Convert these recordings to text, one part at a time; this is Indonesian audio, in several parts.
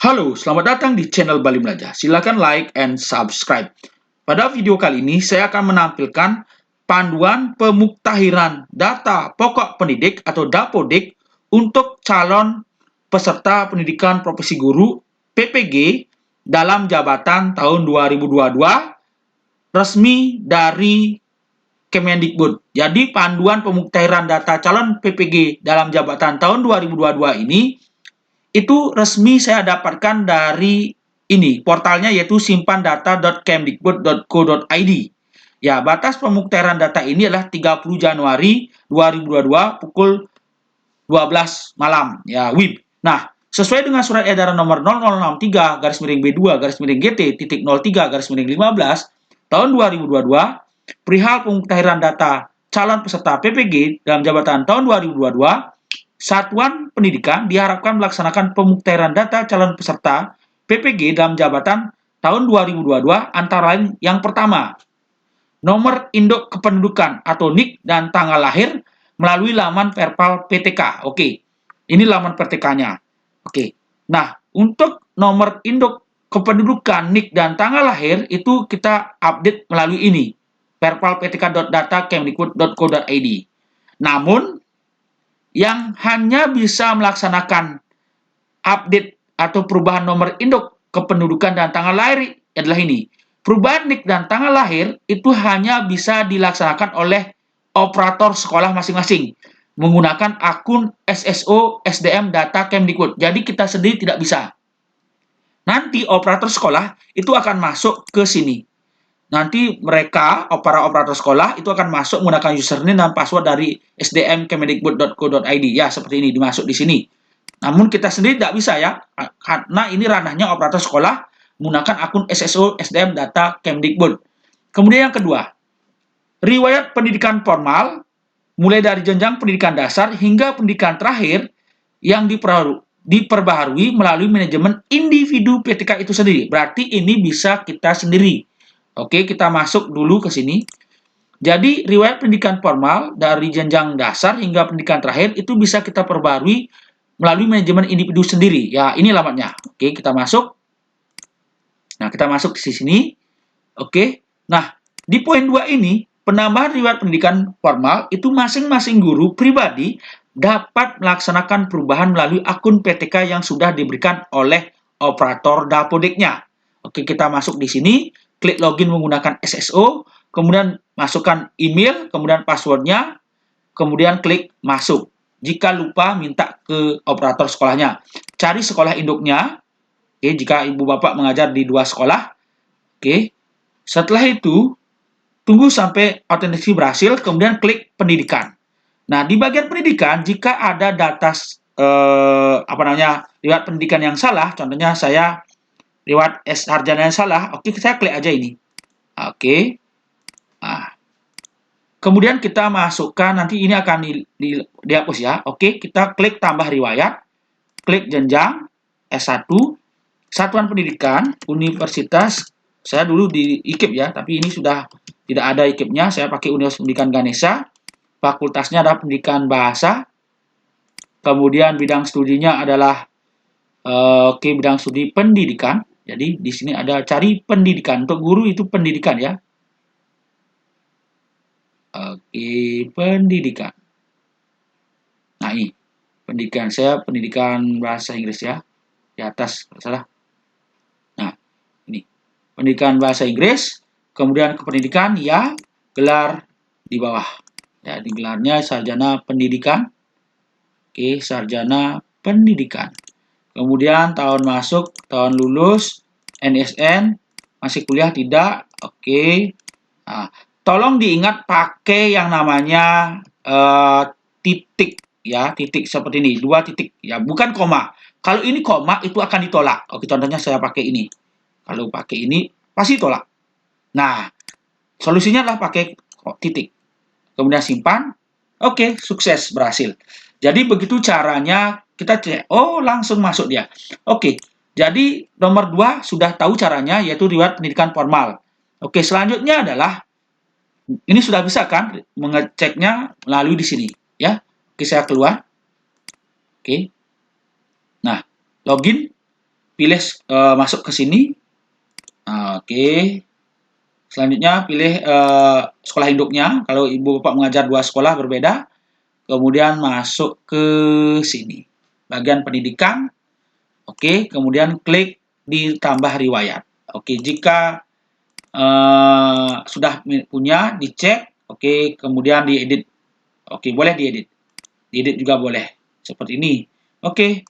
Halo, selamat datang di channel Bali Belajar. Silakan like and subscribe. Pada video kali ini, saya akan menampilkan panduan pemuktahiran data pokok pendidik atau Dapodik untuk calon peserta pendidikan profesi guru PPG dalam jabatan tahun 2022 resmi dari Kemendikbud. Jadi panduan pemuktahiran data calon PPG dalam jabatan tahun 2022 ini itu resmi saya dapatkan dari ini portalnya, yaitu simpandata.kemdikbud.go.id. Ya, batas pemuktahiran data ini adalah 30 Januari 2022 pukul 12 malam ya, WIB. Nah, sesuai dengan surat edaran nomor 0063-BT-GT-03-03-15 tahun 2022 perihal pemuktahiran data calon peserta PPG dalam jabatan tahun 2022, Satuan Pendidikan diharapkan melaksanakan pemuktahiran data calon peserta PPG dalam jabatan tahun 2022 antara lain yang pertama, nomor induk kependudukan atau NIK dan tanggal lahir melalui laman Perpal PTK. Oke, ini laman PTK-nya. Oke, nah untuk nomor induk kependudukan, NIK dan tanggal lahir itu kita update melalui ini, perpalptk.data.kemdikbud.go.id. Namun yang hanya bisa melaksanakan update atau perubahan nomor induk kependudukan dan tanggal lahir adalah ini. Perubahan NIK dan tanggal lahir itu hanya bisa dilaksanakan oleh operator sekolah masing-masing menggunakan akun SSO SDM Data Kemdikbud. Jadi kita sendiri tidak bisa. Nanti operator sekolah itu akan masuk ke sini. Nanti mereka, operator sekolah, itu akan masuk menggunakan username dan password dari sdm.kemdikbud.go.id. Ya, seperti ini, dimasuk di sini. Namun kita sendiri tidak bisa ya, karena ini ranahnya operator sekolah menggunakan akun SSO SDM Data Kemdikbud. Kemudian yang kedua, riwayat pendidikan formal, mulai dari jenjang pendidikan dasar hingga pendidikan terakhir yang diperbaharui melalui manajemen individu PTK itu sendiri. Berarti ini bisa kita sendiri. Oke, kita masuk dulu ke sini. Jadi, riwayat pendidikan formal dari jenjang dasar hingga pendidikan terakhir itu bisa kita perbarui melalui manajemen individu sendiri. Ya, ini alamatnya. Oke, kita masuk. Nah, kita masuk di sini. Oke. Nah, di poin 2 ini, penambahan riwayat pendidikan formal itu masing-masing guru pribadi dapat melaksanakan perubahan melalui akun PTK yang sudah diberikan oleh operator Dapodiknya. Oke, kita masuk di sini. Klik login menggunakan SSO, kemudian masukkan email, kemudian passwordnya, kemudian klik masuk. Jika lupa, minta ke operator sekolahnya. Cari sekolah induknya, oke, jika ibu bapak mengajar di 2 sekolah. Oke, setelah itu, tunggu sampai autentikasi berhasil, kemudian klik pendidikan. Nah, di bagian pendidikan, jika ada data riwayat pendidikan yang salah, contohnya saya riwayat sarjana yang salah, oke, saya klik aja ini. Oke. Nah, kemudian kita masukkan, nanti ini akan dihapus ya. Oke, kita klik tambah riwayat, klik jenjang S1, Satuan Pendidikan, Universitas, saya dulu di IKIP ya, tapi ini sudah tidak ada IKIP-nya, saya pakai Universitas Pendidikan Ganesha, fakultasnya adalah Pendidikan Bahasa, kemudian bidang studinya adalah bidang studi pendidikan. Jadi di sini ada cari pendidikan. Untuk guru itu pendidikan ya. Oke, pendidikan. Nah, ini pendidikan saya, pendidikan bahasa Inggris ya. Di atas, kalau salah. Nah, ini pendidikan bahasa Inggris. Kemudian kependidikan ya, gelar di bawah. Ya, di gelarnya sarjana pendidikan. Oke, sarjana pendidikan. Kemudian tahun masuk, tahun lulus, NSN, masih kuliah tidak, oke. Nah, tolong diingat pakai yang namanya titik ya, titik seperti ini, 2 titik ya, bukan koma. Kalau ini koma itu akan ditolak. Oke, contohnya saya pakai ini. Kalau pakai ini pasti tolak. Nah, solusinya adalah pakai titik. Kemudian simpan. Oke, sukses, berhasil. Jadi begitu caranya, kita cek, oh langsung masuk dia. Oke, jadi nomor 2 sudah tahu caranya, yaitu riwayat pendidikan formal. Oke, selanjutnya adalah, ini sudah bisa kan mengeceknya melalui di sini. Ya, oke, saya keluar. Oke, nah, login. pilih masuk ke sini. Oke. Selanjutnya pilih sekolah induknya. Kalau ibu bapak mengajar 2 sekolah berbeda. Kemudian masuk ke sini. Bagian pendidikan. Oke. Kemudian klik ditambah riwayat. Oke. Jika sudah punya, dicek. Oke. Kemudian diedit. Oke. Boleh diedit. Diedit juga boleh. Seperti ini. Oke.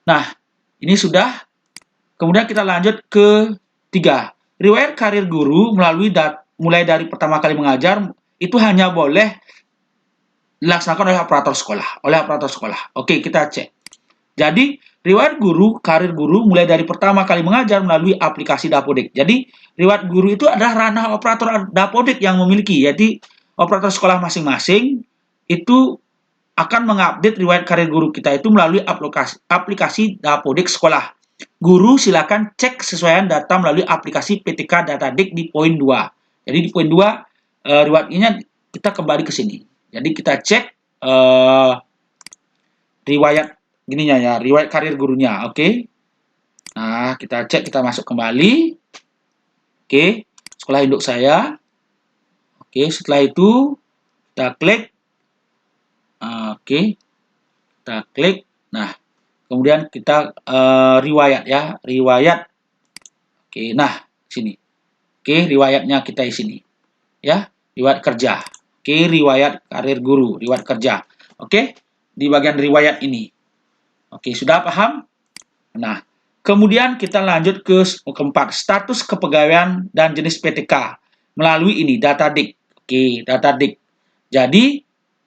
Nah, ini sudah. Kemudian kita lanjut ke 3. Riwayat karir guru mulai dari pertama kali mengajar itu hanya boleh dilaksanakan oleh operator sekolah. Oke, kita cek. Jadi, riwayat karir guru mulai dari pertama kali mengajar melalui aplikasi Dapodik. Jadi, riwayat guru itu adalah ranah operator Dapodik yang memiliki. Jadi, operator sekolah masing-masing itu akan mengupdate riwayat karir guru kita itu melalui aplikasi Dapodik sekolah. Guru silakan cek kesesuaian data melalui aplikasi PTK Datadik di poin 2. Jadi di poin 2 riwayatnya kita kembali ke sini. Jadi kita cek riwayat gininya ya, riwayat karir gurunya. Oke. Nah, kita cek, kita masuk kembali. Oke, sekolah induk saya. Oke, setelah itu kita klik. Oke. Kita klik. Nah, kemudian kita riwayat ya, riwayat. Oke, nah sini. Oke, riwayatnya kita di sini. Ya, riwayat kerja. Oke, riwayat karir guru, riwayat kerja. Oke, di bagian riwayat ini. Oke, sudah paham? Nah, kemudian kita lanjut ke keempat, status kepegawaian dan jenis PTK melalui ini Datadik. Oke, Datadik. Jadi,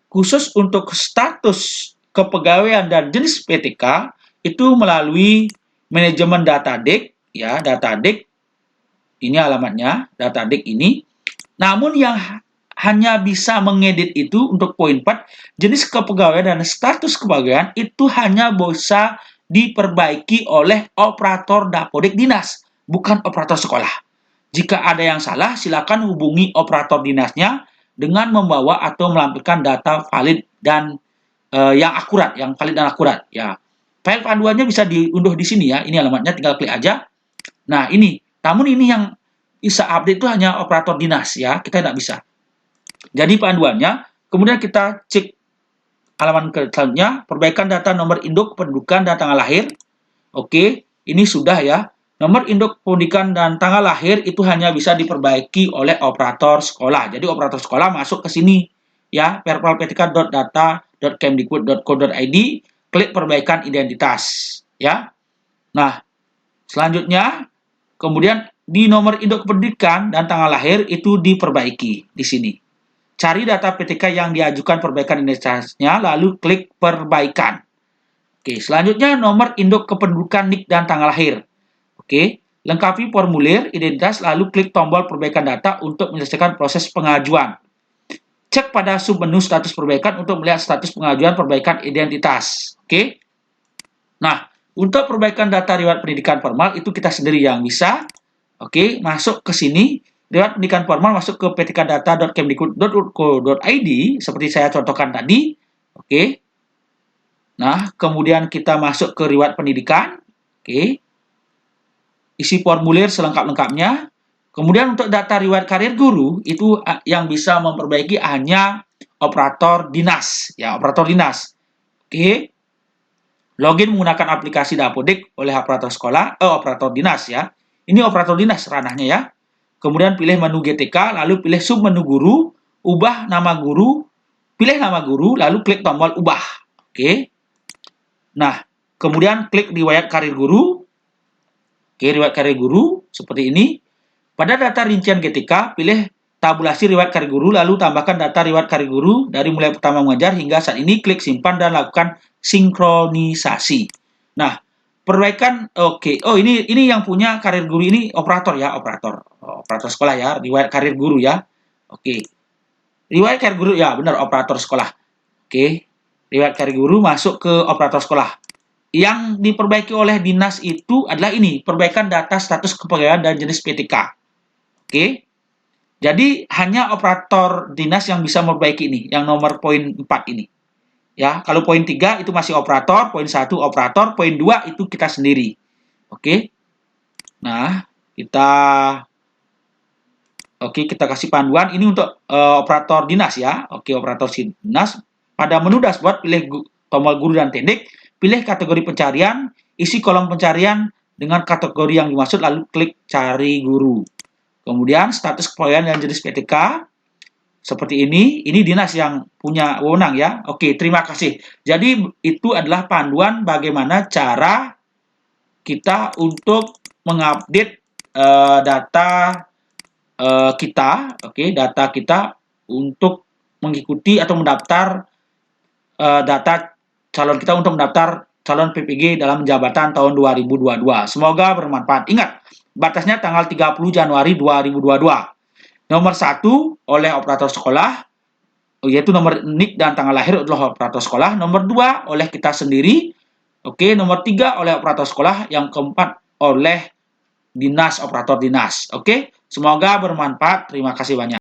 khusus untuk status kepegawaian dan jenis PTK itu melalui manajemen Datadik ya, Datadik ini alamatnya, Datadik ini. Namun yang hanya bisa mengedit itu untuk poin 4, jenis kepegawaian dan status kepegawaian itu hanya bisa diperbaiki oleh operator Dapodik dinas, bukan operator sekolah. Jika ada yang salah, silakan hubungi operator dinasnya dengan membawa atau melampirkan data valid dan yang akurat, yang valid dan akurat ya. File panduannya bisa diunduh di sini ya. Ini alamatnya, tinggal klik aja. Nah, ini. Namun ini yang bisa update itu hanya operator dinas ya. Kita tidak bisa. Jadi panduannya, kemudian kita cek halaman selanjutnya, perbaikan data nomor induk kependudukan dan tanggal lahir. Oke, ini sudah ya. Nomor induk pendidikan dan tanggal lahir itu hanya bisa diperbaiki oleh operator sekolah. Jadi operator sekolah masuk ke sini ya, perpalptk.data.kemdikbud.co.id, klik perbaikan identitas ya. Nah, selanjutnya kemudian di nomor induk pendidikan dan tanggal lahir itu diperbaiki di sini. Cari data PTK yang diajukan perbaikan identitasnya, lalu klik perbaikan. Oke, selanjutnya nomor induk kependudukan NIK dan tanggal lahir. Oke, lengkapi formulir identitas, lalu klik tombol perbaikan data untuk menyelesaikan proses pengajuan. Cek pada submenu status perbaikan untuk melihat status pengajuan perbaikan identitas. Oke. Nah, untuk perbaikan data riwayat pendidikan formal itu kita sendiri yang bisa. Oke, masuk ke sini. Riwayat pendidikan formal masuk ke ptkdata.kemdikbud.co.id seperti saya contohkan tadi. Oke. Nah, kemudian kita masuk ke riwayat pendidikan. Oke. Isi formulir selengkap-lengkapnya. Kemudian untuk data riwayat karir guru itu yang bisa memperbaiki hanya operator dinas ya, operator dinas. Oke. Login menggunakan aplikasi Dapodik oleh operator sekolah, operator dinas ya. Ini operator dinas ranahnya ya. Kemudian pilih menu GTK, lalu pilih submenu guru, ubah nama guru, pilih nama guru, lalu klik tombol ubah. Oke. Nah, kemudian klik riwayat karir guru. Oke, riwayat karir guru seperti ini. Pada data rincian GTK, pilih tabulasi riwayat karir guru, lalu tambahkan data riwayat karir guru dari mulai pertama mengajar hingga saat ini, klik simpan dan lakukan sinkronisasi. Nah, perbaikan, oke. Oh, ini yang punya karir guru ini operator ya, operator sekolah ya, riwayat karir guru ya. Oke. Riwayat karir guru ya, benar operator sekolah. Oke. Riwayat karir guru masuk ke operator sekolah. Yang diperbaiki oleh dinas itu adalah ini, perbaikan data status kepegawaian dan jenis PTK. Oke, jadi hanya operator dinas yang bisa memperbaiki ini, yang nomor poin 4 ini. Ya, kalau poin 3 itu masih operator, poin 1 operator, poin 2 itu kita sendiri. Oke. Nah, kita kasih panduan ini untuk operator dinas ya. Oke, operator dinas. Pada menu dashboard, pilih tombol guru dan teknik, pilih kategori pencarian, isi kolom pencarian dengan kategori yang dimaksud, lalu klik cari guru. Kemudian status kepegawaian dan jenis PTK seperti ini dinas yang punya wewenang ya. Oke, terima kasih. Jadi itu adalah panduan bagaimana cara kita untuk mengupdate data data kita untuk mengikuti atau mendaftar data calon kita untuk mendaftar calon PPG dalam jabatan tahun 2022. Semoga bermanfaat. Ingat, batasnya tanggal 30 Januari 2022. Nomor 1 oleh operator sekolah, yaitu nomor NIK dan tanggal lahir adalah operator sekolah. Nomor 2 oleh kita sendiri. Oke, nomor 3 oleh operator sekolah. Yang keempat oleh dinas, operator dinas. Oke, semoga bermanfaat. Terima kasih banyak.